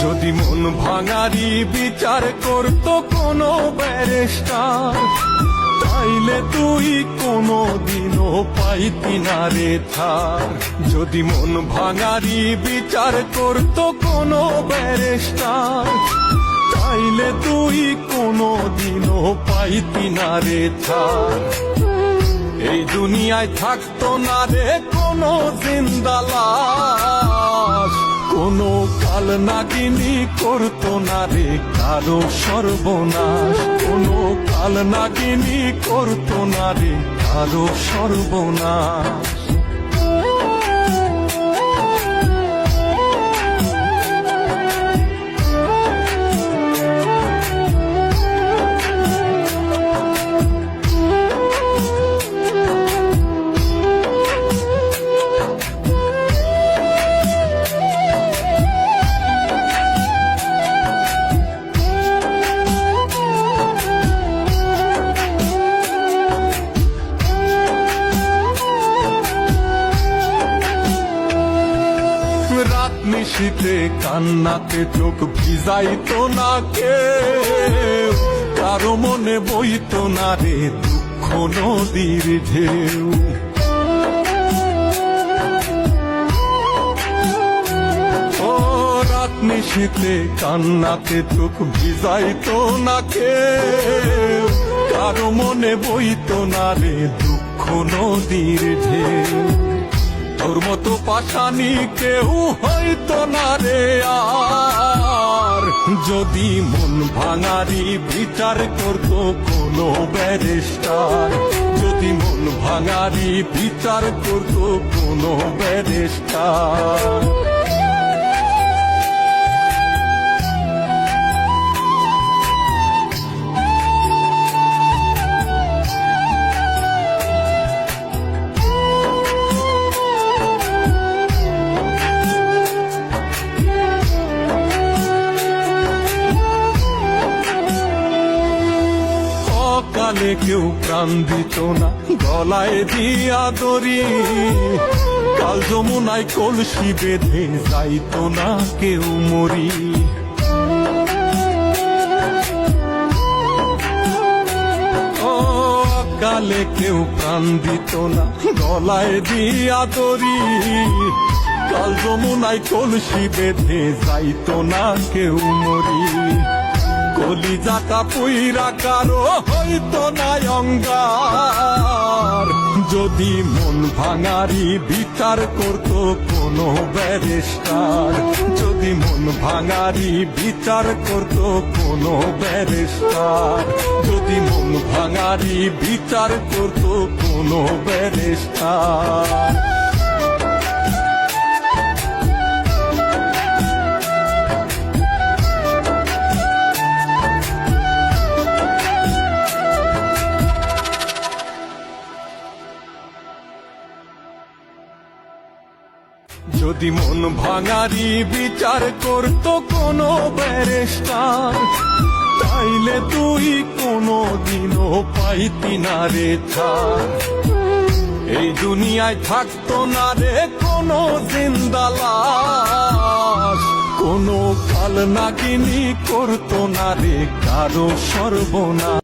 যদি মন ভাঙারি বিচার করতো কোনো ব্যারিস্টার, তাইলে তুই কোনো দিনও পাইতি না রে ছাড়। যদি মন ভাঙারি বিচার করতো কোনো ব্যারিস্টার, তাইলে তুই কোনো দিনও পাইতি না রে ছাড়। এই দুনিয়ায় থাকতো না রে কোনো জিন্দা লাশ, কোনো কাল নাগিনী করতো না রে কারো সর্বনাশ, কোনো কাল নাগিনী করতো না রে কারো সর্বনাশ। রাত নিশীতে কান্নাতে চোখ ভিজাইতো না কেউ, কারো মনে বইতো না রে দুঃখ নদীর ঢেউ। ও রাত নিশীতে কান্নাতে চোখ ভিজাইতো না কেউ, কারো মনে বইতো না রে দুঃখ নদীর ঢেউ। তোর মতো পাশানি কেউ হইতো না রে আর, যদি মন ভাঙারি বিচার করতো কোনো ব্যারিস্টার, যদি মন ভাঙারি বিচার করতো কোনো ব্যারিস্টার। কালে কেউ প্রাণ দিত না গলায় দিয়া দড়ি, কাল যমুনায় কলসি বেঁধে যাইতো না কেউ মরি। ও কালে কেউ প্রাণ দিত না গলায় দিয়া দড়ি, কাল যমুনায় কলসি বেঁধে যাইতো না কেউ মরি। কলিজাটা পুইরা কারো হইতো না অঙ্গার, যদি মন ভাঙারি বিচার করতো কোনো ব্যারিস্টার, যদি মন ভাঙারি বিচার করতো কোনো ব্যারিস্টার, যদি মন ভাঙারি বিচার করতো কোনো ব্যারিস্টার। যদি মন ভাঙারি বিচার করতো কোনো ব্যারিস্টার, তাইলে তুই কোনো দিনও পাইতি না রে ছাড়। এই দুনিয়ায় থাকতো না রে কোনো জিন্দা লাশ, কোনো কাল নাগিনী করতো না রে কারো সর্বনাশ।